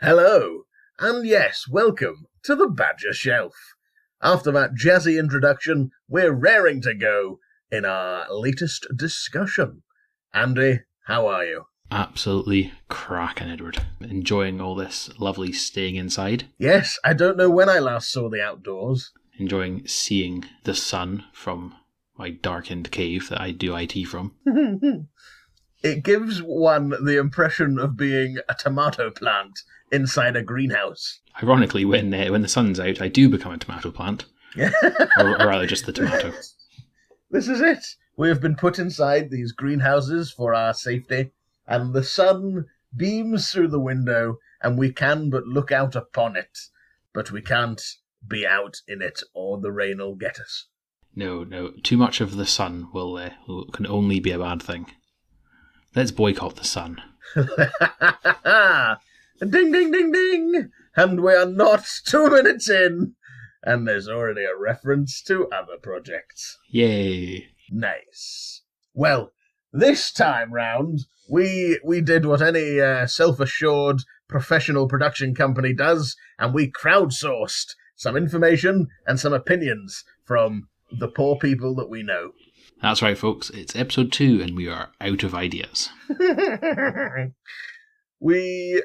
Hello, and yes, welcome to the Badger Shelf. After that jazzy introduction, we're raring to go in our latest discussion. Andy, how are you? Absolutely cracking, Edward. Enjoying all this lovely staying inside. Yes, I don't know when I last saw the outdoors. Enjoying seeing the sun from my darkened cave that I do IT from. It gives one the impression of being a tomato plant inside a greenhouse. Ironically, when the sun's out, I do become a tomato plant. or rather, just the tomato. This is it. We have been put inside these greenhouses for our safety, and the sun beams through the window, and we can but look out upon it. But we can't be out in it, or the rain will get us. No. Too much of the sun can only be a bad thing. Let's boycott the sun. Ding, ding, ding, ding! And we are not 2 minutes in, and there's already a reference to other projects. Yay! Nice. Well, this time round, we did what any self-assured professional production company does, and we crowdsourced some information and some opinions from the poor people that we know. That's right, folks. It's episode 2, and we are out of ideas. We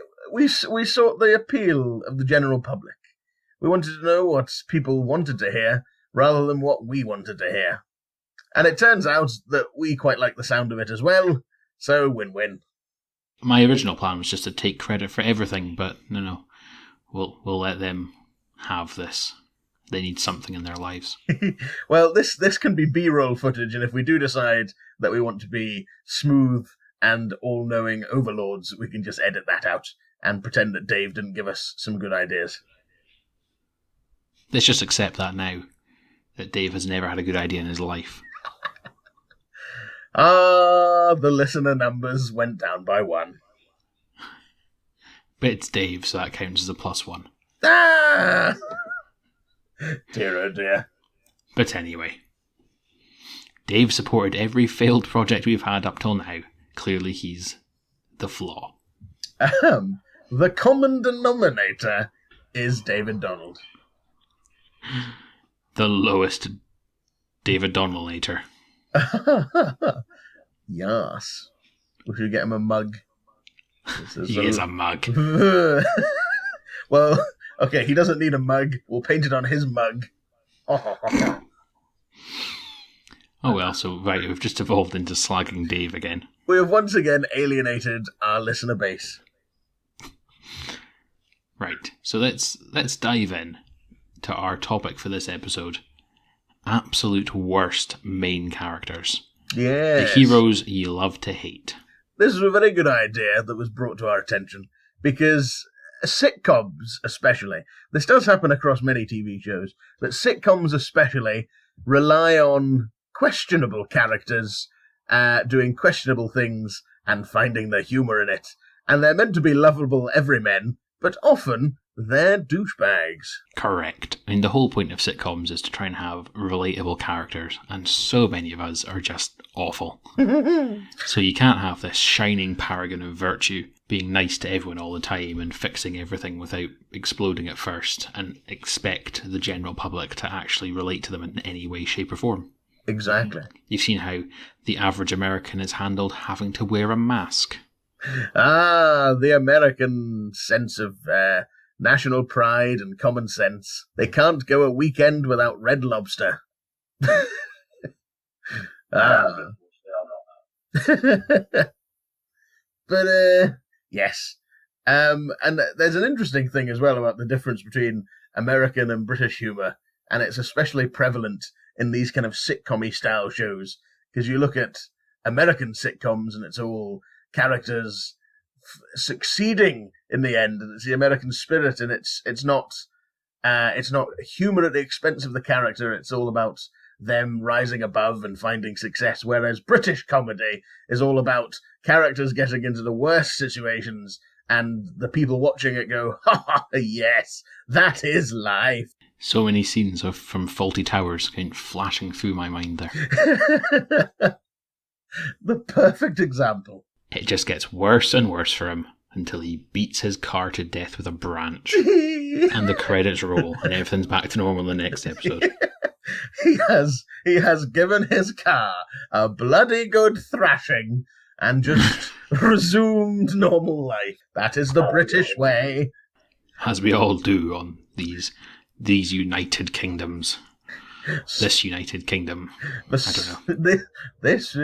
sought the appeal of the general public. We wanted to know what people wanted to hear, rather than what we wanted to hear. And it turns out that we quite like the sound of it as well, so win-win. My original plan was just to take credit for everything, but no. We'll let them have this. They need something in their lives. Well, this can be B-roll footage, and if we do decide that we want to be smooth and all-knowing overlords, we can just edit that out and pretend that Dave didn't give us some good ideas. Let's just accept that now, that Dave has never had a good idea in his life. The listener numbers went down by 1. But it's Dave, so that counts as a +1. Ah! Dear oh dear. But anyway, Dave supported every failed project we've had up till now. Clearly he's the flaw. The common denominator is David Donald. The lowest David Donaldator. Yes. We should get him a mug. He is a mug. Well, okay, he doesn't need a mug. We'll paint it on his mug. Oh well, so right, we've just evolved into slagging Dave again. We have once again alienated our listener base. Right, so let's dive in to our topic for this episode. Absolute worst main characters. Yes. The heroes you love to hate. This is a very good idea that was brought to our attention, because sitcoms especially, this does happen across many TV shows, but sitcoms especially rely on questionable characters doing questionable things and finding the humour in it. And they're meant to be lovable everymen, but often they're douchebags. Correct. I mean, the whole point of sitcoms is to try and have relatable characters, and so many of us are just awful. So you can't have this shining paragon of virtue being nice to everyone all the time and fixing everything without exploding at first, and expect the general public to actually relate to them in any way, shape or form. Exactly. You've seen how the average American is handled having to wear a mask. The American sense of national pride and common sense. They can't go a weekend without Red Lobster. But, yes. And there's an interesting thing as well about the difference between American and British humour, and it's especially prevalent in these kind of sitcom-y style shows, because you look at American sitcoms and it's all characters succeeding in the end, and it's the American spirit, and it's not humor at the expense of the character. It's all about them rising above and finding success, whereas British comedy is all about characters getting into the worst situations and the people watching it go, ha ha, yes, that is life. So many scenes from Fawlty Towers kind of flashing through my mind there. The perfect example. It just gets worse and worse for him. until he beats his car to death with a branch. And the credits roll, and everything's back to normal in the next episode. He has given his car a bloody good thrashing and just resumed normal life. That is the British way. As we all do on these United Kingdoms. This United Kingdom. I don't know. This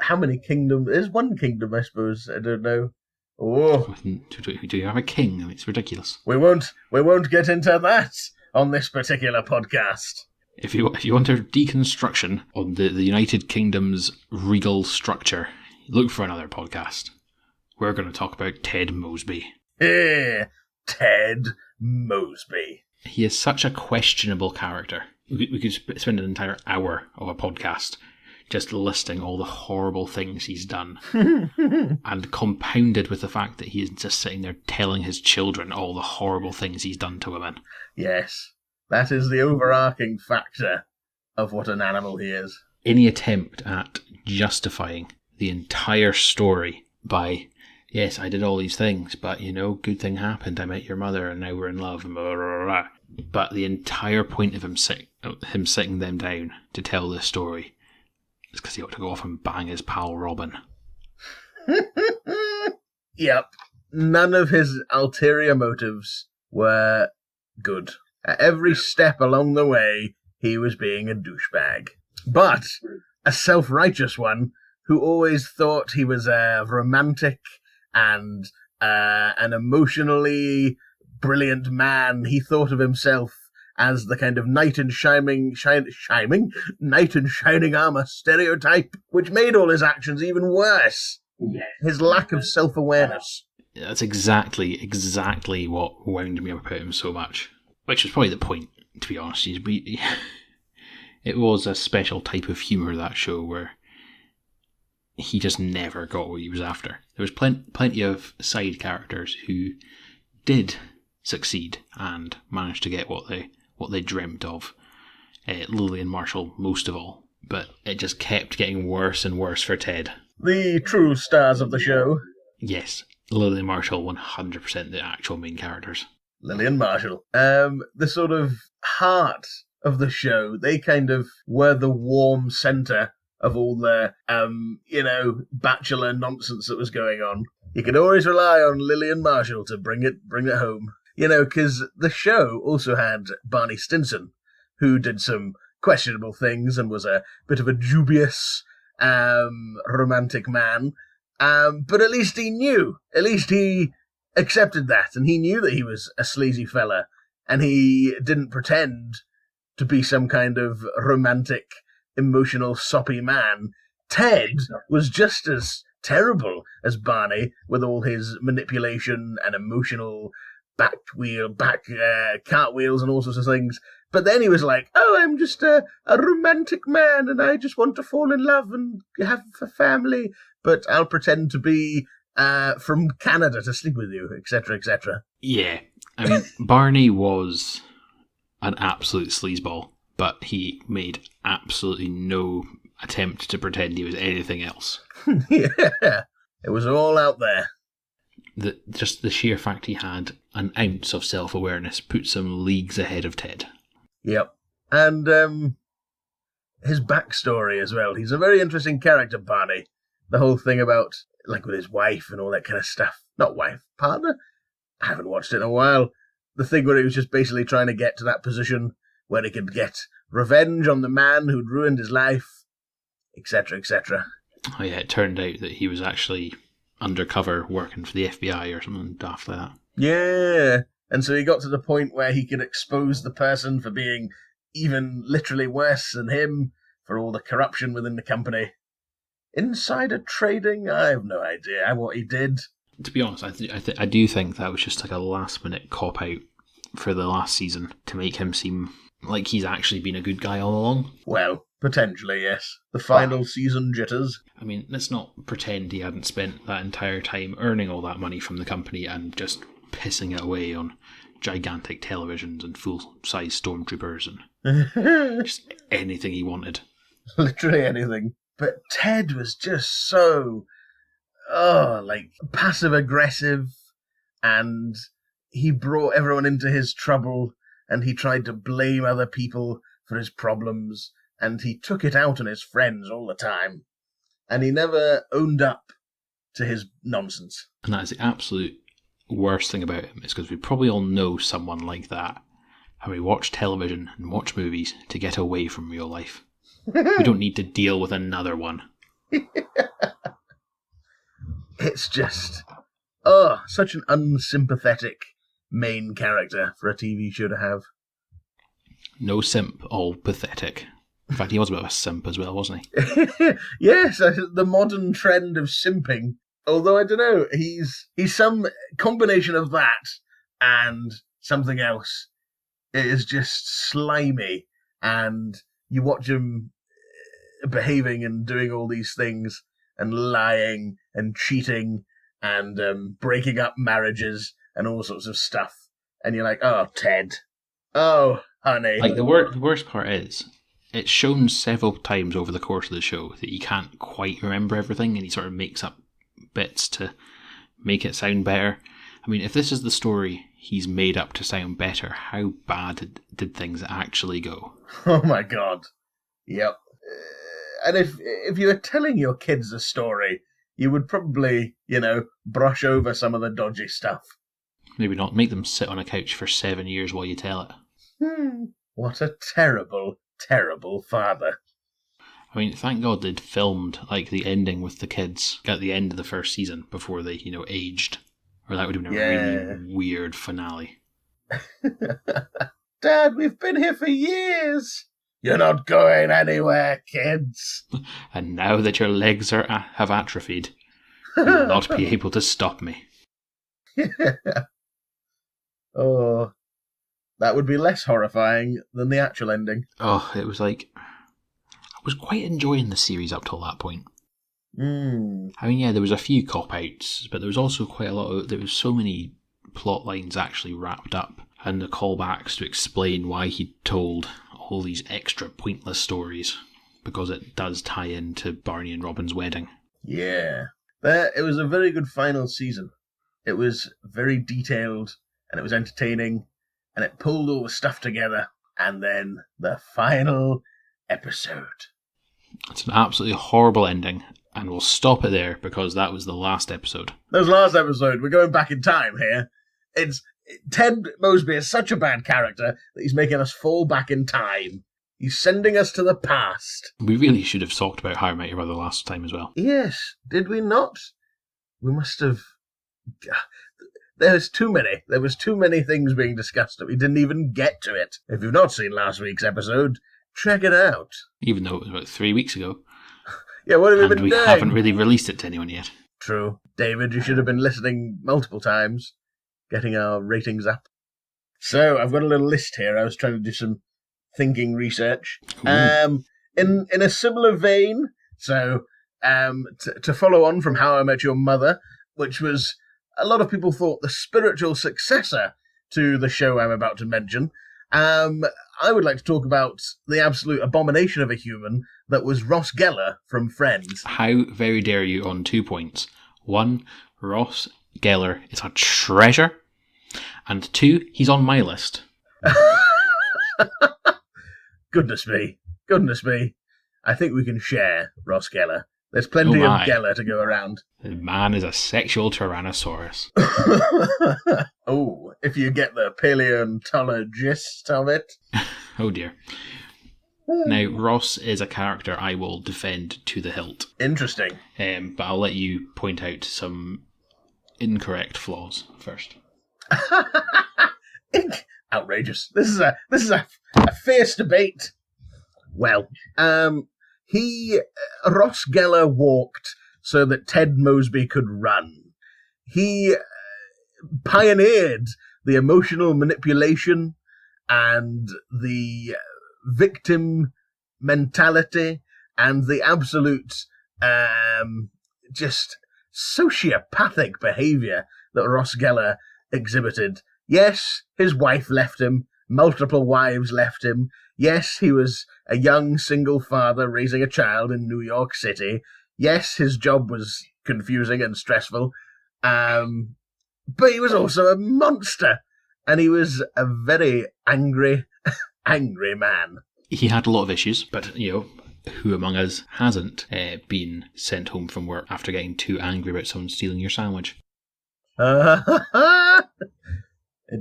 how many kingdoms? There's one kingdom, I suppose. I don't know. Oh, do you have a king? It's ridiculous. We won't get into that on this particular podcast. If you want a deconstruction on the United Kingdom's regal structure, look for another podcast. We're going to talk about Ted Mosby. Ted Mosby. He is such a questionable character. We could spend an entire hour of a podcast just listing all the horrible things he's done. And compounded with the fact that he is just sitting there telling his children all the horrible things he's done to women. Yes, that is the overarching factor of what an animal he is. Any attempt at justifying the entire story by, yes, I did all these things, but, good thing happened. I met your mother and now we're in love. And blah, blah, blah, blah. But the entire point of him sitting them down to tell this story is because he ought to go off and bang his pal Robin. Yep. None of his ulterior motives were good. At every step along the way, he was being a douchebag. But a self-righteous one who always thought he was a romantic and an emotionally brilliant man. He thought of himself as the kind of knight in shining armor stereotype, which made all his actions even worse. Yes. His lack of self-awareness. That's exactly what wound me up about him so much. Which was probably the point, to be honest. It was a special type of humour, that show, where he just never got what he was after. There was plenty of side characters who did succeed and managed to get what they dreamt of. Lillian Marshall, most of all. But it just kept getting worse and worse for Ted. The true stars of the show. Yes, Lillian Marshall, 100% the actual main characters. Lillian Marshall. The sort of heart of the show, they kind of were the warm centre of all the, bachelor nonsense that was going on. You could always rely on Lillian Marshall to bring it home. Because the show also had Barney Stinson, who did some questionable things and was a bit of a dubious, romantic man. But at least he knew. At least he accepted that, and he knew that he was a sleazy fella, and he didn't pretend to be some kind of romantic, emotional, soppy man. Ted was just as terrible as Barney, with all his manipulation and emotional cartwheels and all sorts of things. But then he was like, oh, I'm just a romantic man, and I just want to fall in love and have a family, but I'll pretend to be from Canada to sleep with you, etc., etc. Yeah. I mean, Barney was an absolute sleazeball, but he made absolutely no attempt to pretend he was anything else. Yeah. It was all out there. Just the sheer fact he had an ounce of self-awareness puts him leagues ahead of Ted. Yep. And his backstory as well. He's a very interesting character, Barney. The whole thing about, like, with his wife and all that kind of stuff. Not wife, partner? I haven't watched it in a while. The thing where he was just basically trying to get to that position where he could get revenge on the man who'd ruined his life, etc., etc. Oh yeah, it turned out that he was actually undercover working for the FBI or something daft like that. Yeah, and so he got to the point where he could expose the person for being even literally worse than him, for all the corruption within the company. Insider trading? I have no idea what he did. To be honest, I do think that was just like a last-minute cop-out for the last season to make him seem like he's actually been a good guy all along. Well, potentially, yes. The final season jitters. I mean, let's not pretend he hadn't spent that entire time earning all that money from the company and just pissing it away on gigantic televisions and full-size stormtroopers and just anything he wanted. Literally anything. But Ted was just so like passive aggressive, and he brought everyone into his trouble, and he tried to blame other people for his problems, and he took it out on his friends all the time, and he never owned up to his nonsense. And that is the absolute worst thing about him, is because we probably all know someone like that, and we watch television and watch movies to get away from real life. We don't need to deal with another one. It's just, such an unsympathetic main character for a TV show to have. No simp, all pathetic. In fact, he was a bit of a simp as well, wasn't he? Yes, the modern trend of simping. Although, I don't know, he's some combination of that and something else. It is just slimy, and you watch him behaving and doing all these things and lying and cheating and breaking up marriages and all sorts of stuff. And you're like, oh, Ted. Oh, honey. Like, the worst part is, it's shown several times over the course of the show that he can't quite remember everything, and he sort of makes up bits to make it sound better. I mean, if this is the story he's made up to sound better, how bad did things actually go? Oh my god. Yep. And if you were telling your kids a story, you would probably, brush over some of the dodgy stuff. Maybe not. Make them sit on a couch for 7 years while you tell it. What a terrible, terrible father. I mean, thank God they'd filmed, like, the ending with the kids at the end of the first season before they, aged. Or that would have been a really weird finale. Dad, we've been here for years. You're not going anywhere, kids. And now that your legs have atrophied, you will not be able to stop me. Oh, that would be less horrifying than the actual ending. Oh, it was like... I was quite enjoying the series up till that point. I mean, yeah, there was a few cop-outs, but there was also quite a lot of... There was so many plot lines actually wrapped up, and the callbacks to explain why he told all these extra pointless stories, because it does tie into Barney and Robin's wedding. Yeah. It was a very good final season. It was very detailed, and it was entertaining, and it pulled all the stuff together, and then the final episode. It's an absolutely horrible ending, and we'll stop it there because that was the last episode. That was the last episode. We're going back in time here. Ted Mosby is such a bad character that he's making us fall back in time. He's sending us to the past. We really should have talked about How I Met Your Mother last time as well. Yes, did we not? We must have... There was too many things being discussed that we didn't even get to it. If you've not seen last week's episode, check it out. Even though it was about 3 weeks ago. Yeah, what have we been doing? We haven't really released it to anyone yet. True. David, you should have been listening multiple times, getting our ratings up. So, I've got a little list here. I was trying to do some thinking research. In a similar vein, so to follow on from How I Met Your Mother, which was, a lot of people thought, the spiritual successor to the show I'm about to mention, I would like to talk about the absolute abomination of a human that was Ross Geller from Friends. How very dare you on 2 points. 1, Ross Geller is a treasure. And 2, he's on my list. Goodness me. I think we can share Ross Geller. There's plenty of Geller to go around. The man is a sexual tyrannosaurus. Oh, if you get the paleontologist of it. Oh dear. Now, Ross is a character I will defend to the hilt. Interesting. But I'll let you point out some incorrect flaws first. Outrageous. This is a fierce debate. Well, Ross Geller walked so that Ted Mosby could run. He pioneered the emotional manipulation and the victim mentality and the absolute just sociopathic behaviour that Ross Geller exhibited. Yes, his wife left him. Multiple wives left him. Yes, he was a young single father raising a child in New York City. Yes, his job was confusing and stressful. But he was also a monster, and he was a very angry, angry man. He had a lot of issues, but, who among us hasn't been sent home from work after getting too angry about someone stealing your sandwich? It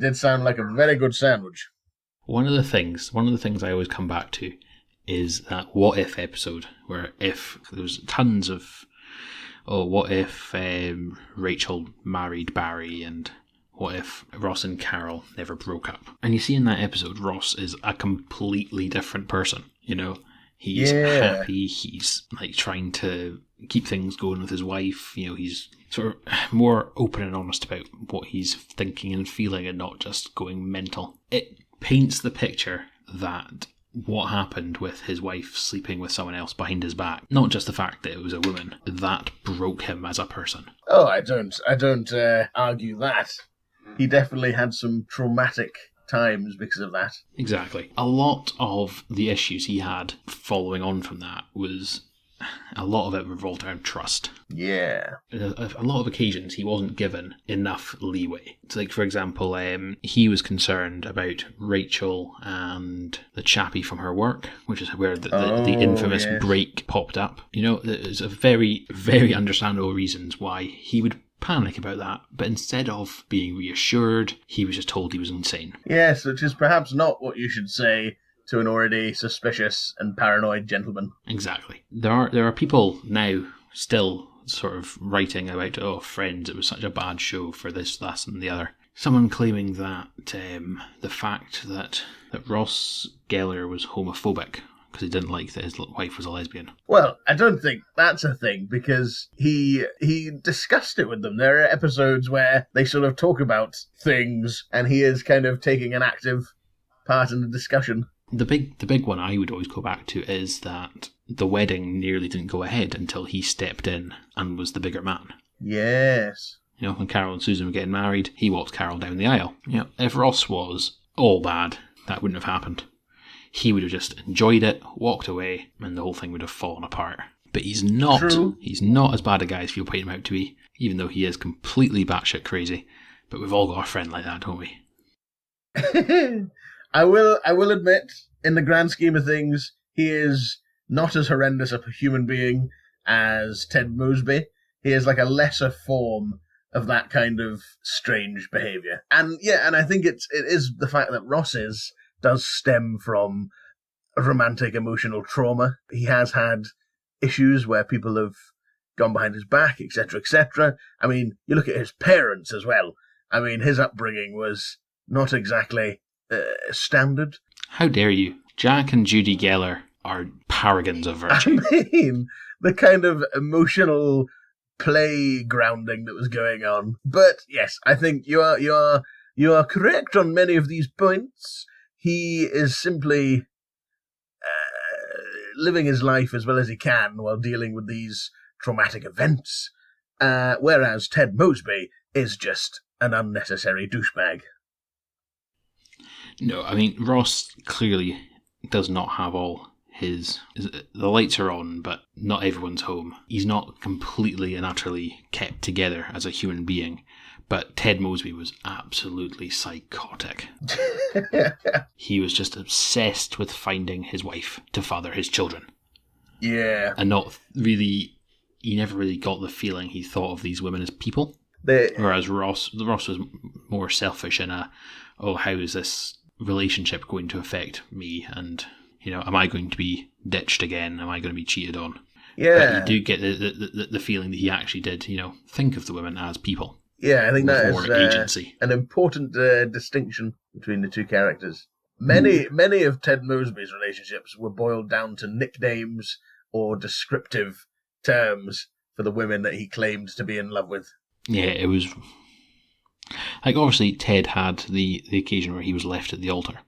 did sound like a very good sandwich. One of the things I always come back to is that what if episode, where if there was tons of, what if Rachel married Barry, and what if Ross and Carol never broke up? And you see in that episode, Ross is a completely different person, He's happy, he's like trying to keep things going with his wife, he's sort of more open and honest about what he's thinking and feeling and not just going mental. It paints the picture that what happened with his wife sleeping with someone else behind his back, not just the fact that it was a woman, that broke him as a person. Oh, I don't argue that. He definitely had some traumatic times because of that. Exactly. A lot of the issues he had following on from that a lot of it revolved around trust. Yeah. A lot of occasions he wasn't given enough leeway. So, like, for example, he was concerned about Rachel and the chappie from her work, which is where the infamous break popped up. There's a very, very understandable reasons why he would panic about that, but instead of being reassured, he was just told he was insane. Yes, which is perhaps not what you should say to an already suspicious and paranoid gentleman. Exactly. There are people now still sort of writing about, Friends, it was such a bad show for this, that, and the other. Someone claiming that the fact that Ross Geller was homophobic because he didn't like that his wife was a lesbian. Well, I don't think that's a thing, because he discussed it with them. There are episodes where they sort of talk about things, and he is kind of taking an active part in the discussion. The big one I would always go back to is that the wedding nearly didn't go ahead until he stepped in and was the bigger man. Yes. When Carol and Susan were getting married, he walked Carol down the aisle. If Ross was all bad, that wouldn't have happened. He would have just enjoyed it, walked away, and the whole thing would have fallen apart. But he's not. True. He's not as bad a guy as people paint him out to be, even though he is completely batshit crazy. But we've all got a friend like that, don't we? I will admit, in the grand scheme of things, he is not as horrendous a human being as Ted Mosby. He is like a lesser form of that kind of strange behaviour. And I think it is the fact that Ross does stem from romantic emotional trauma. He has had issues where people have gone behind his back, etc., etc. I mean, you look at his parents as well. I mean, his upbringing was not exactly standard. How dare you? Jack and Judy Geller are paragons of virtue. I mean, the kind of emotional playgrounding that was going on. But yes, I think you are correct on many of these points. He is simply living his life as well as he can while dealing with these traumatic events, whereas Ted Mosby is just an unnecessary douchebag. No, I mean, Ross clearly does not have all the lights are on, but not everyone's home. He's not completely and utterly kept together as a human being. But Ted Mosby was absolutely psychotic. He was just obsessed with finding his wife to father his children. Yeah. And he never really got the feeling he thought of these women as people. Whereas Ross was more selfish in how is this relationship going to affect me? And, am I going to be ditched again? Am I going to be cheated on? Yeah. But you do get the feeling that he actually did, think of the women as people. Yeah, I think that is agency. An important distinction between the two characters. Many of Ted Mosby's relationships were boiled down to nicknames or descriptive terms for the women that he claimed to be in love with. Yeah, it was... Like, obviously, Ted had the occasion where he was left at the altar.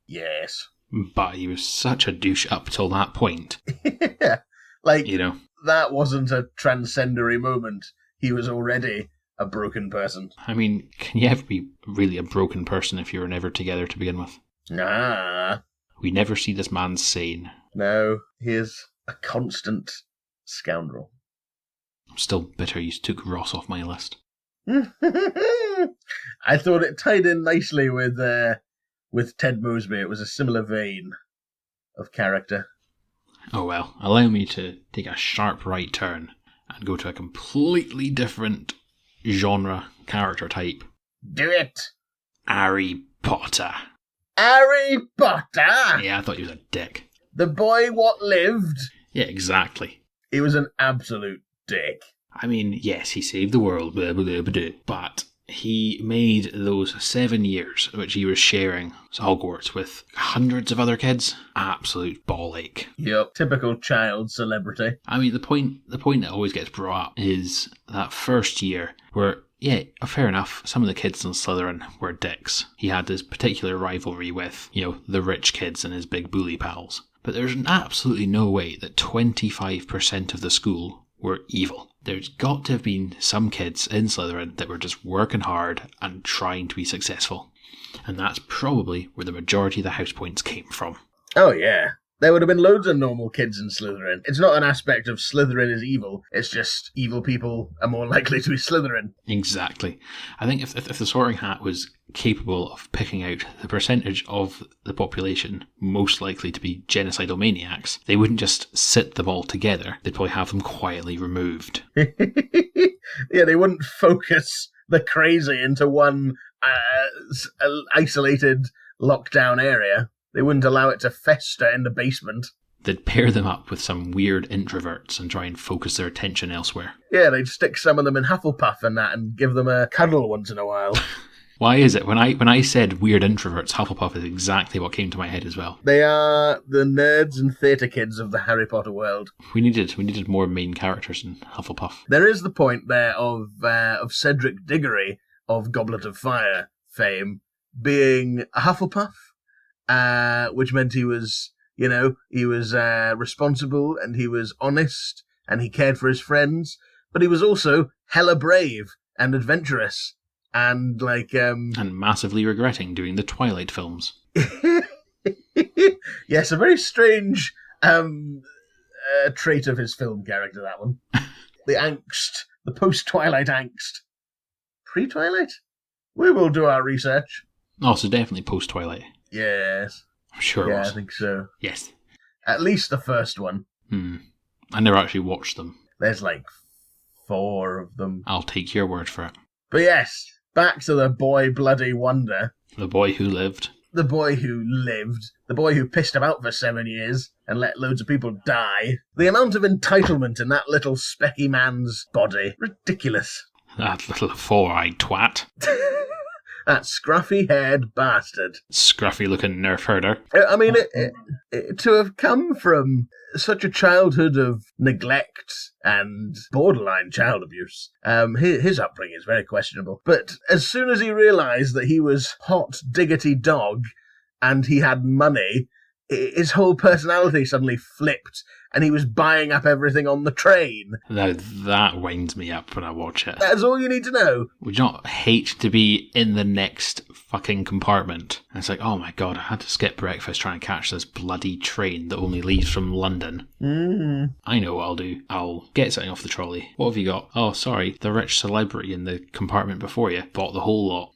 Yes. But he was such a douche up till that point. Yeah. Like, that wasn't a transcendency moment. He was already a broken person. I mean, can you ever be really a broken person if you were never together to begin with? Nah. We never see this man sane. No, he is a constant scoundrel. I'm still bitter you took Ross off my list. I thought it tied in nicely with Ted Mosby. It was a similar vein of character. Oh well, allow me to take a sharp right turn and go to a completely different genre character type. Do it! Harry Potter. Harry Potter! Yeah, I thought he was a dick. The boy what lived? Yeah, exactly. He was an absolute dick. I mean, yes, he saved the world, blah, blah, blah, blah, but he made those 7 years which he was sharing Hogwarts with hundreds of other kids absolute ball ache. Yep, typical child celebrity. I mean, the point that always gets brought up is that first year where, yeah, fair enough, some of the kids in Slytherin were dicks. He had this particular rivalry with, the rich kids and his big bully pals. But there's absolutely no way that 25% of the school were evil. There's got to have been some kids in Slytherin that were just working hard and trying to be successful. And that's probably where the majority of the house points came from. Oh yeah. There would have been loads of normal kids in Slytherin. It's not an aspect of Slytherin is evil. It's just evil people are more likely to be Slytherin. Exactly. I think if the Sorting Hat was capable of picking out the percentage of the population most likely to be genocidal maniacs, they wouldn't just sit them all together. They'd probably have them quietly removed. Yeah, they wouldn't focus the crazy into one isolated lockdown area. They wouldn't allow it to fester in the basement. They'd pair them up with some weird introverts and try and focus their attention elsewhere. Yeah, they'd stick some of them in Hufflepuff and that and give them a cuddle once in a while. Why is it? When I said weird introverts, Hufflepuff is exactly what came to my head as well. They are the nerds and theatre kids of the Harry Potter world. We needed more main characters in Hufflepuff. There is the point there of Cedric Diggory of Goblet of Fire fame being a Hufflepuff. Which meant he was responsible and he was honest and he cared for his friends, but he was also hella brave and adventurous and and massively regretting doing the Twilight films. Yes, a very strange trait of his film character, that one. The angst, the post-Twilight angst. Pre-Twilight? We will do our research. Oh, so definitely post-Twilight. Yes. I'm sure it was. Yeah, I think so. Yes. At least the first one. I never actually watched them. There's 4 of them. I'll take your word for it. But yes, back to the boy bloody wonder. The boy who lived. The boy who lived. The boy who pissed about for 7 years and let loads of people die. The amount of entitlement in that little specky man's body. Ridiculous. That little four-eyed twat. That scruffy-haired bastard. Scruffy-looking nerf herder. I mean, to have come from such a childhood of neglect and borderline child abuse, his upbringing is very questionable. But as soon as he realised that he was hot diggity dog and he had money, his whole personality suddenly flipped and he was buying up everything on the train. Now that winds me up when I watch it. That's all you need to know. Would you not hate to be in the next fucking compartment? And it's like, oh my god, I had to skip breakfast trying to catch this bloody train that only leaves from London. Mm-hmm. I know what I'll do. I'll get something off the trolley. What have you got? Oh, sorry, the rich celebrity in the compartment before you bought the whole lot.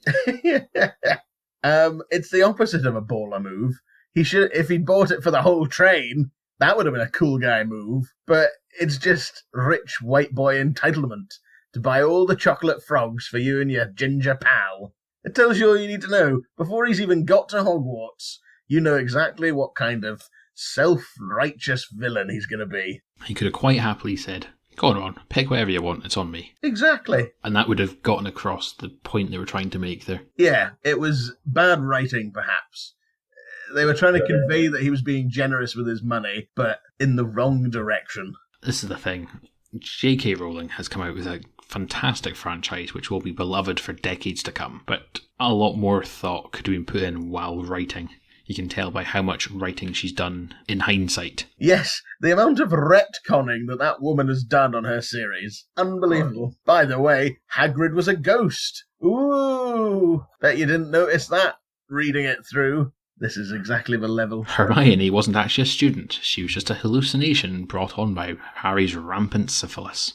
It's the opposite of a baller move. He should, if he'd bought it for the whole train, that would have been a cool guy move. But it's just rich white boy entitlement to buy all the chocolate frogs for you and your ginger pal. It tells you all you need to know. Before he's even got to Hogwarts, you know exactly what kind of self-righteous villain he's going to be. He could have quite happily said, go on, pick whatever you want, it's on me. Exactly. And that would have gotten across the point they were trying to make there. Yeah, it was bad writing, perhaps. They were trying to convey that he was being generous with his money, but in the wrong direction. This is the thing. J.K. Rowling has come out with a fantastic franchise which will be beloved for decades to come, but a lot more thought could have been put in while writing. You can tell by how much writing she's done in hindsight. Yes, the amount of retconning that woman has done on her series. Unbelievable. By the way, Hagrid was a ghost. Ooh! Bet you didn't notice that, reading it through. This is exactly the level. Hermione wasn't actually a student. She was just a hallucination brought on by Harry's rampant syphilis.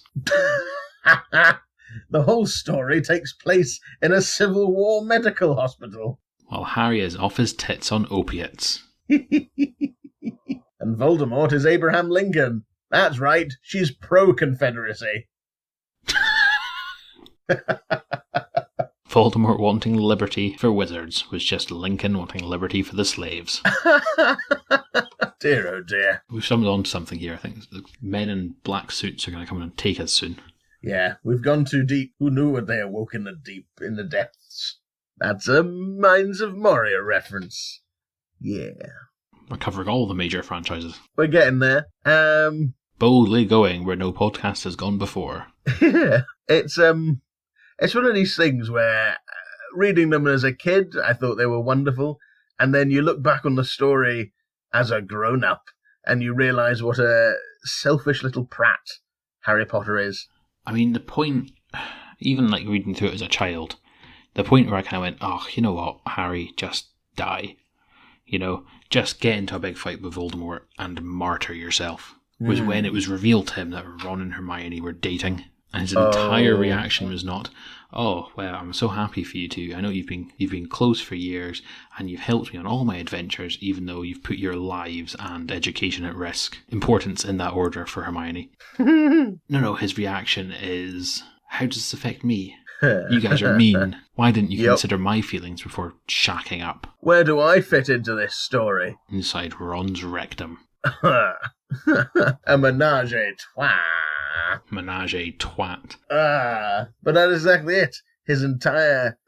The whole story takes place in a Civil War medical hospital. While Harry is off his tits on opiates. And Voldemort is Abraham Lincoln. That's right, she's pro-Confederacy. Voldemort wanting liberty for wizards was just Lincoln wanting liberty for the slaves. Dear oh dear. We've stumbled on to something here. I think the men in black suits are going to come and take us soon. Yeah, we've gone too deep. Who knew what they awoke in the depths? That's a Mines of Moria reference. Yeah. We're covering all the major franchises. We're getting there. Boldly going where no podcast has gone before. Yeah. It's one of these things where reading them as a kid, I thought they were wonderful. And then you look back on the story as a grown-up and you realise what a selfish little prat Harry Potter is. I mean, the point, even like reading through it as a child, the point where I kind of went, oh, you know what, Harry, just die. You know, just get into a big fight with Voldemort and martyr yourself. Was when it was revealed to him that Ron and Hermione were dating. And his entire reaction was not, oh, well, I'm so happy for you two. I know you've been close for years and you've helped me on all my adventures, even though you've put your lives and education at risk. Importance in that order for Hermione. No, his reaction is, how does this affect me? You guys are mean. Why didn't you consider my feelings before shacking up? Where do I fit into this story? Inside Ron's rectum. A menage a trois. Menage a twat. But that's exactly it. His entire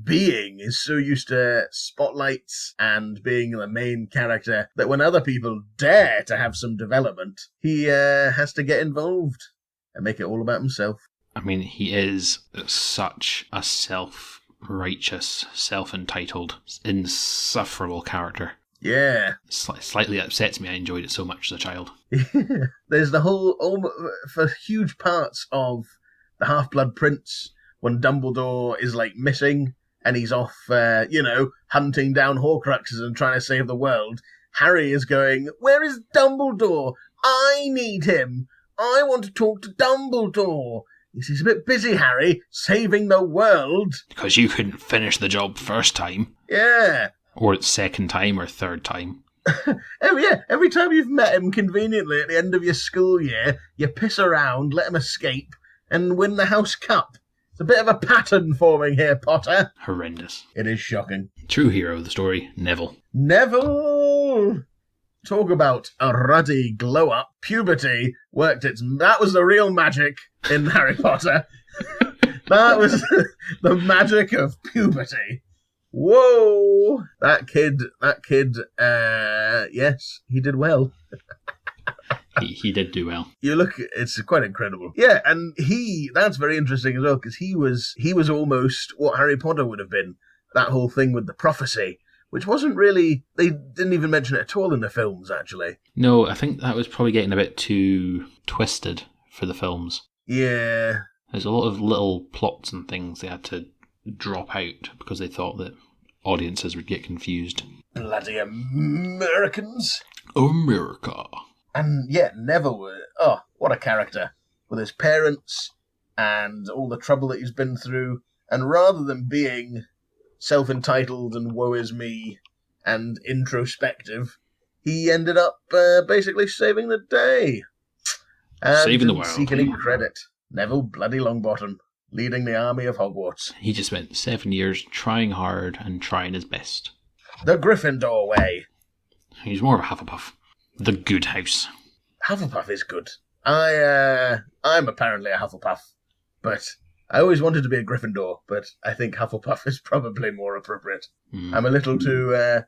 being is so used to spotlights and being the main character that when other people dare to have some development, he has to get involved and make it all about himself. I mean, he is such a self-righteous, self-entitled, insufferable character. Yeah. Slightly upsets me. I enjoyed it so much as a child. There's the whole, for huge parts of the Half-Blood Prince, when Dumbledore is, like, missing, and he's off, hunting down Horcruxes and trying to save the world, Harry is going, where is Dumbledore? I need him. I want to talk to Dumbledore. He's a bit busy, Harry, saving the world. Because you couldn't finish the job first time. Yeah. Or second time or third time. Every time you've met him conveniently at the end of your school year, you piss around, let him escape, and win the House Cup. It's a bit of a pattern forming here, Potter. Horrendous. It is shocking. True hero of the story, Neville. Neville! Talk about a ruddy glow-up. Puberty that was the real magic in Harry Potter. That was the magic of puberty. Whoa! That kid, yes, he did well. He did do well. You look, it's quite incredible. Yeah, and that's very interesting as well, because he was almost what Harry Potter would have been. That whole thing with the prophecy, which wasn't really, they didn't even mention it at all in the films, actually. No, I think that was probably getting a bit too twisted for the films. Yeah. There's a lot of little plots and things they had to drop out because they thought that audiences would get confused. Bloody Americans. America. And yeah, Neville, what a character. With his parents and all the trouble that he's been through. And rather than being self-entitled and woe is me and introspective, he ended up basically saving the day. And saving the world. Seek any credit. Neville bloody Longbottom, leading the army of Hogwarts. He just spent 7 years trying hard and trying his best. The Gryffindor way. He's more of a Hufflepuff. The good house. Hufflepuff is good. I'm apparently a Hufflepuff, but I always wanted to be a Gryffindor, but I think Hufflepuff is probably more appropriate. I'm a little too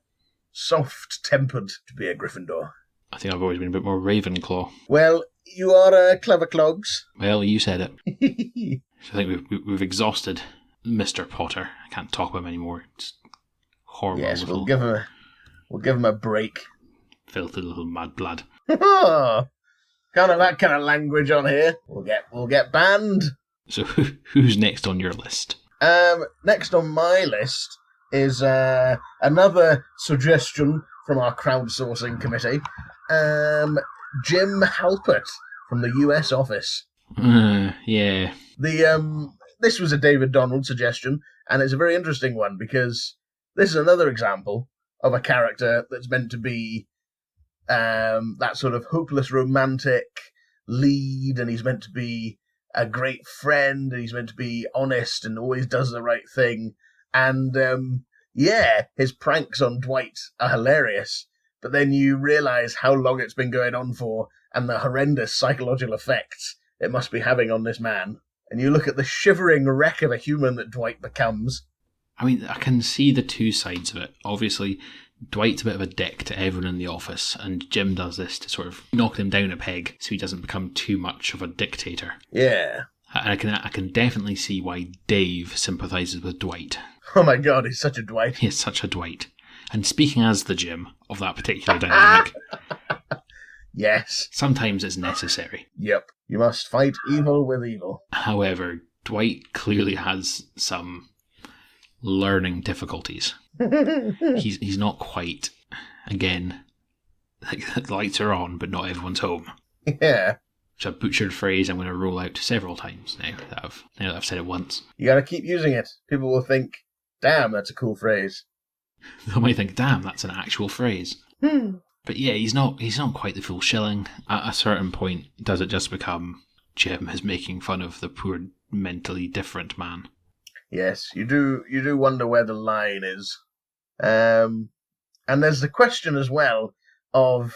soft-tempered to be a Gryffindor. I think I've always been a bit more Ravenclaw. Well, you are clever clogs. Well, you said it. So I think we've exhausted Mr. Potter. I can't talk about him anymore. It's horrible. Yes, we'll give him a break. Filthy little mad blood. That kind of language on here. We'll get banned. So who's next on your list? Next on my list is another suggestion from our crowdsourcing committee. Jim Halpert from the US office. Yeah. This was a David Donald suggestion, and it's a very interesting one because this is another example of a character that's meant to be that sort of hopeless romantic lead, and he's meant to be a great friend, and he's meant to be honest and always does the right thing. And his pranks on Dwight are hilarious, but then you realise how long it's been going on for and the horrendous psychological effects it must be having on this man. And you look at the shivering wreck of a human that Dwight becomes. I mean, I can see the two sides of it. Obviously, Dwight's a bit of a dick to everyone in the office, and Jim does this to sort of knock him down a peg so he doesn't become too much of a dictator. Yeah. And I can definitely see why Dave sympathises with Dwight. Oh my god, he's such a Dwight. He is such a Dwight. And speaking as the Jim of that particular dynamic, yes, sometimes it's necessary. Yep, you must fight evil with evil. However, Dwight clearly has some learning difficulties. He's not quite, again, like the lights are on, but not everyone's home. Yeah. Which a butchered phrase I'm going to roll out several times now that I've said it once. You got to keep using it. People will think, "Damn, that's a cool phrase." They might think, "Damn, that's an actual phrase." But yeah, he's not quite the full shilling. At a certain point, does it just become Jim is making fun of the poor mentally different man? Yes, you do wonder where the line is. And there's the question as well of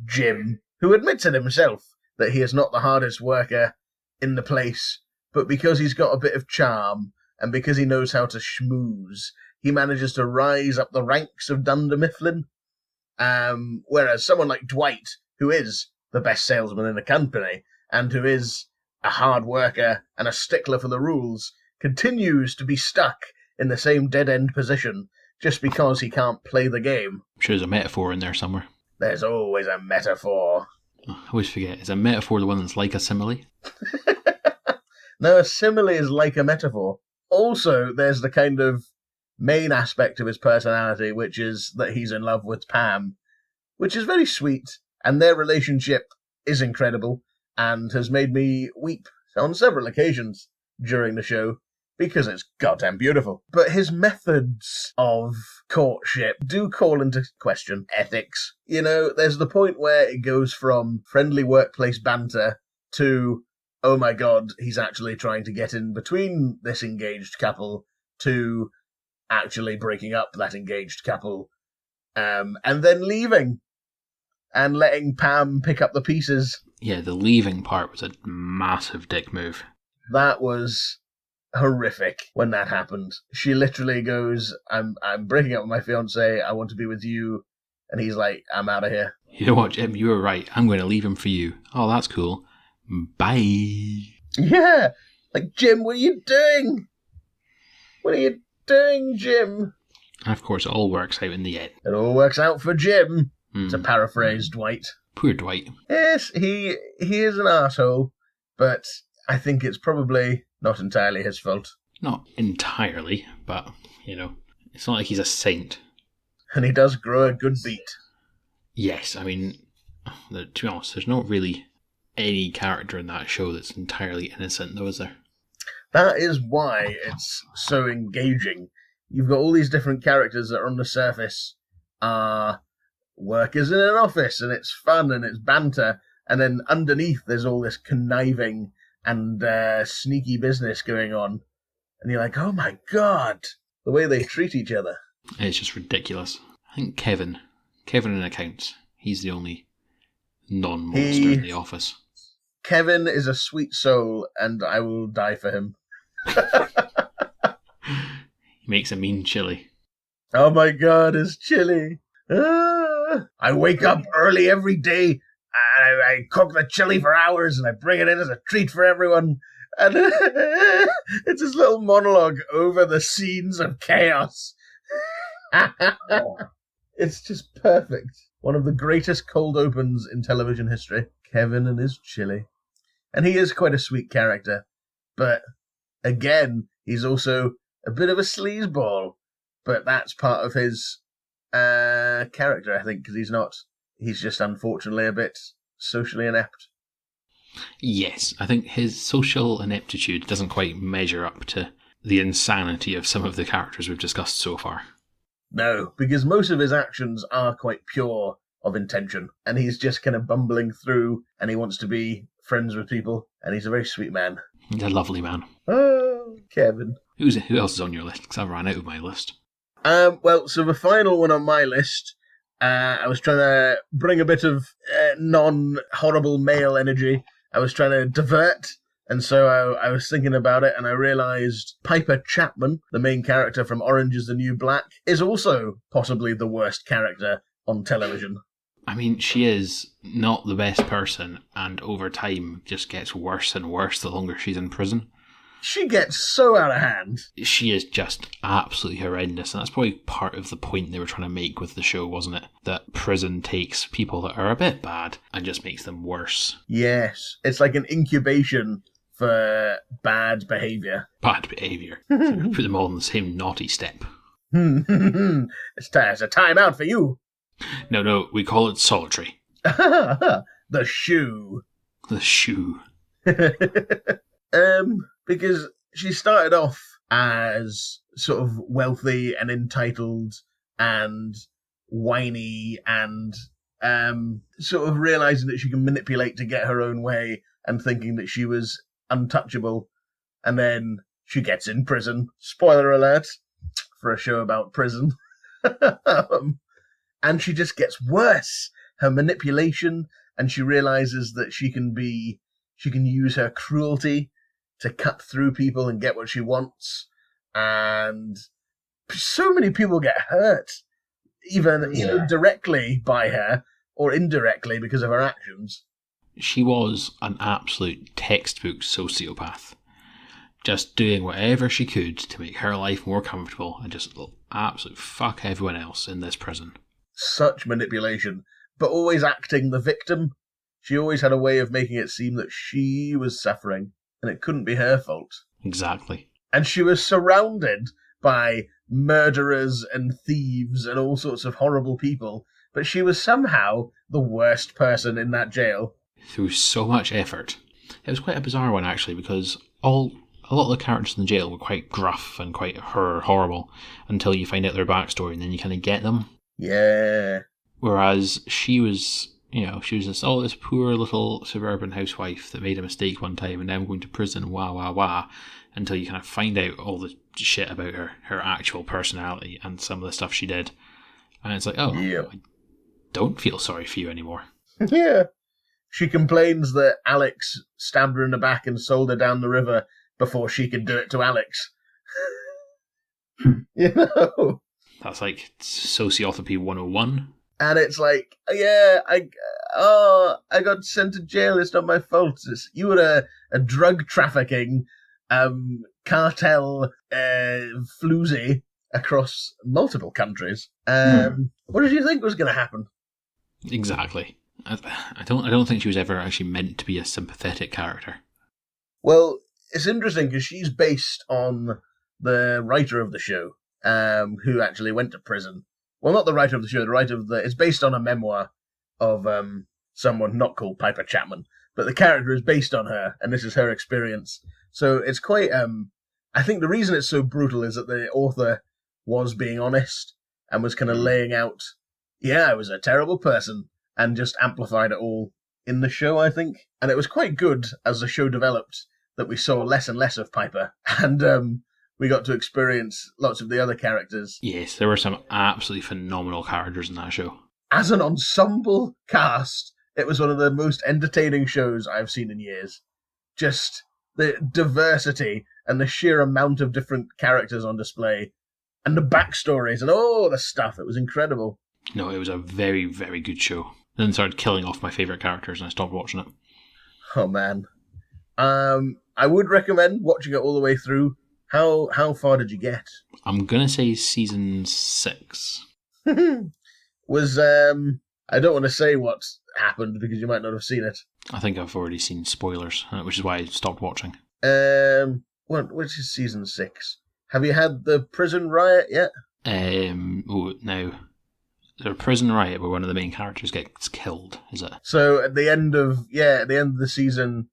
Jim, who admits it himself that he is not the hardest worker in the place, but because he's got a bit of charm and because he knows how to schmooze, he manages to rise up the ranks of Dunder Mifflin. Whereas someone like Dwight, who is the best salesman in the company and who is a hard worker and a stickler for the rules, continues to be stuck in the same dead-end position just because he can't play the game. I'm sure there's a metaphor in there somewhere. There's always a metaphor. I always forget. Is a metaphor the one that's like a simile? No, a simile is like a metaphor. Also, there's the kind of main aspect of his personality, which is that he's in love with Pam, which is very sweet, and their relationship is incredible and has made me weep on several occasions during the show, because it's goddamn beautiful. But his methods of courtship do call into question ethics. You know, there's the point where it goes from friendly workplace banter to, oh my god, he's actually trying to get in between this engaged couple, to actually breaking up that engaged couple, and then leaving and letting Pam pick up the pieces. Yeah, the leaving part was a massive dick move. That was horrific when that happened. She literally goes, I'm breaking up with my fiance, I want to be with you. And he's like, I'm out of here. You know what, Jim, you were right. I'm going to leave him for you. Oh, that's cool. Bye. Yeah. Like, Jim, what are you doing? What are you doing, Jim? And of course, it all works out in the end. It all works out for Jim, to paraphrase Dwight. Poor Dwight. Yes, he is an arsehole, but I think it's probably not entirely his fault. Not entirely, but, you know, it's not like he's a saint. And he does grow a good beat. Yes, I mean, to be honest, there's not really any character in that show that's entirely innocent, though, is there? That is why it's so engaging. You've got all these different characters that are on the surface are workers in an office, and it's fun and it's banter, and then underneath there's all this conniving and sneaky business going on, and you're like, oh my god, the way they treat each other. It's just ridiculous. I think Kevin in accounts, he's the only non-monster in the office. Kevin is a sweet soul, and I will die for him. He makes a mean chili. Oh my god, his chili. I wake up early every day, and I cook the chili for hours, and I bring it in as a treat for everyone. And it's this little monologue over the scenes of chaos. It's just perfect. One of the greatest cold opens in television history. Kevin and his chili. And he is quite a sweet character. But, again, he's also a bit of a sleazeball. but that's part of his character, I think, because he's just unfortunately a bit socially inept. Yes, I think his social ineptitude doesn't quite measure up to the insanity of some of the characters we've discussed so far. No, because most of his actions are quite pure of intention, and he's just kind of bumbling through, and he wants to be friends with people, and he's a very sweet man. He's a lovely man. Oh, Kevin. Who else is on your list? Because I've ran out of my list. Well, so the final one on my list, I was trying to bring a bit of non-horrible male energy. I was trying to divert, and so I was thinking about it, and I realised Piper Chapman, the main character from Orange is the New Black, is also possibly the worst character on television. I mean, she is not the best person, and over time just gets worse and worse the longer she's in prison. She gets so out of hand. She is just absolutely horrendous, and that's probably part of the point they were trying to make with the show, wasn't it? That prison takes people that are a bit bad and just makes them worse. Yes, it's like an incubation for bad behaviour. Bad behaviour. So put them all on the same naughty step. It's a time out for you. No, we call it solitary. The shoe. The shoe. Because she started off as sort of wealthy and entitled and whiny and sort of realising that she can manipulate to get her own way and thinking that she was untouchable. And then she gets in prison. Spoiler alert for a show about prison. And she just gets worse. Her manipulation, and she realises that she can use her cruelty to cut through people and get what she wants. And so many people get hurt, either directly by her or indirectly because of her actions. She was an absolute textbook sociopath. Just doing whatever she could to make her life more comfortable and just absolutely fuck everyone else in this prison. Such manipulation, but always acting the victim. She always had a way of making it seem that she was suffering, and it couldn't be her fault. Exactly. And she was surrounded by murderers and thieves and all sorts of horrible people, but she was somehow the worst person in that jail. Through so much effort. It was quite a bizarre one, actually, because a lot of the characters in the jail were quite gruff and quite horrible until you find out their backstory, and then you kind of get them. Yeah. Whereas she was this poor little suburban housewife that made a mistake one time and now I'm going to prison, until you kind of find out all the shit about her actual personality and some of the stuff she did. And it's like, I don't feel sorry for you anymore. Yeah. She complains that Alex stabbed her in the back and sold her down the river before she could do it to Alex. You know? That's like sociopathy 101. And it's like, I got sent to jail. It's not my fault. You were a drug trafficking cartel floozy across multiple countries. What did you think was going to happen? Exactly. I don't think she was ever actually meant to be a sympathetic character. Well, it's interesting because she's based on the writer of the show, who actually went to prison. Well, not the writer of the show, it's based on a memoir of someone not called Piper Chapman, but the character is based on her, and this is her experience. So it's quite, I think the reason it's so brutal is that the author was being honest and was kind of laying out, I was a terrible person, and just amplified it all in the show, I think. And it was quite good as the show developed that we saw less and less of Piper, and we got to experience lots of the other characters. Yes, there were some absolutely phenomenal characters in that show. As an ensemble cast, it was one of the most entertaining shows I've seen in years. Just the diversity and the sheer amount of different characters on display, and the backstories and all the stuff. It was incredible. No, it was a very, very good show. Then started killing off my favourite characters and I stopped watching it. Oh, man. I would recommend watching it all the way through. How far did you get? I'm going to say season 6. Was, I don't want to say what happened because you might not have seen it. I think I've already seen spoilers, which is why I stopped watching. Which is season 6? Have you had the prison riot yet? Now, there's a prison riot where one of the main characters gets killed, is it? So at the end of the season,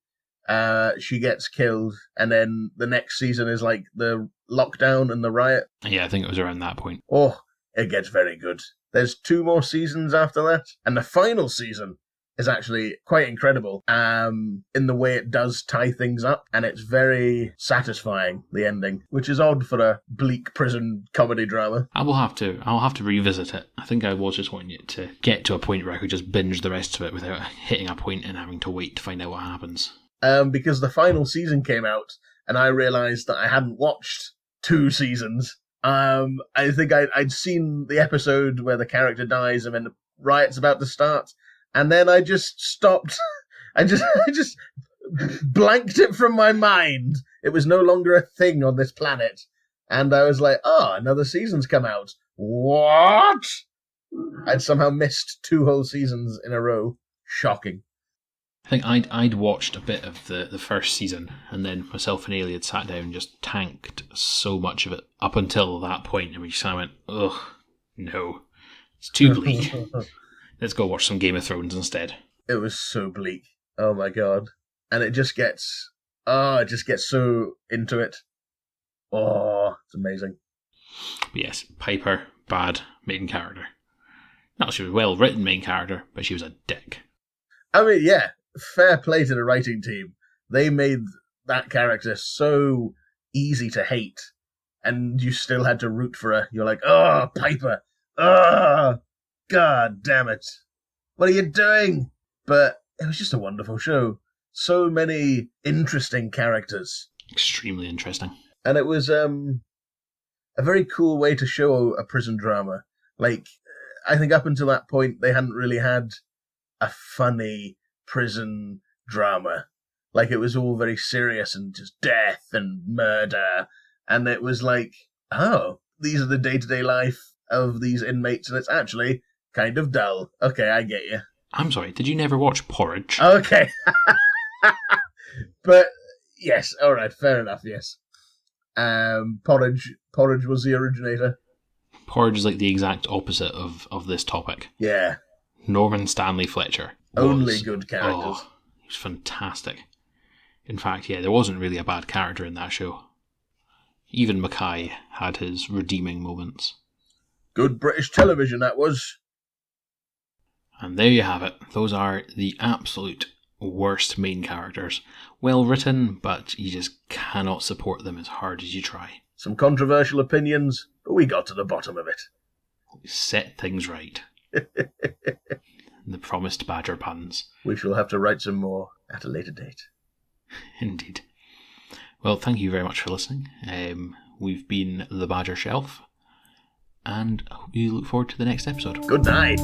she gets killed, and then the next season is like the lockdown and the riot. Yeah, I think it was around that point. Oh, it gets very good. There's 2 more seasons after that, and the final season is actually quite incredible in the way it does tie things up, and it's very satisfying, the ending, which is odd for a bleak prison comedy drama. I'll have to revisit it. I think I was just wanting it to get to a point where I could just binge the rest of it without hitting a point and having to wait to find out what happens. Because the final season came out, and I realised that I hadn't watched 2 seasons. I think I'd seen the episode where the character dies and then the riot's about to start, and then I just stopped. I just blanked it from my mind. It was no longer a thing on this planet. And I was like, another season's come out. What? I'd somehow missed 2 whole seasons in a row. Shocking. I think I'd watched a bit of the first season, and then myself and Ailey had sat down and just tanked so much of it up until that point, and we just kind of went, ugh, no, it's too bleak. Let's go watch some Game of Thrones instead. It was so bleak. Oh my god. And it just gets so into it. Oh, it's amazing. But yes, Piper, bad main character. Not she was a well-written main character, but she was a dick. I mean, yeah. Fair play to the writing team. They made that character so easy to hate, and you still had to root for her. You're like, oh, Piper. Oh, god damn it. What are you doing? But it was just a wonderful show. So many interesting characters. Extremely interesting. And it was a very cool way to show a prison drama. Like, I think up until that point, they hadn't really had a funny prison drama. Like, it was all very serious and just death and murder, and it was like, oh, these are the day-to-day life of these inmates, and it's actually kind of dull. Okay, I get you. I'm sorry, did you never watch Porridge? Okay. But yes, alright, fair enough, yes. Porridge was the originator. Porridge is like the exact opposite of this topic. Yeah. Norman Stanley Fletcher. Only good characters. Oh, he was fantastic. In fact, yeah, there wasn't really a bad character in that show. Even Mackay had his redeeming moments. Good British television, that was. And there you have it. Those are the absolute worst main characters. Well written, but you just cannot support them as hard as you try. Some controversial opinions, but we got to the bottom of it. We set things right. The promised badger puns. We shall have to write some more at a later date. Indeed. Well, thank you very much for listening. We've been The Badger Shelf, and we look forward to the next episode. Good night.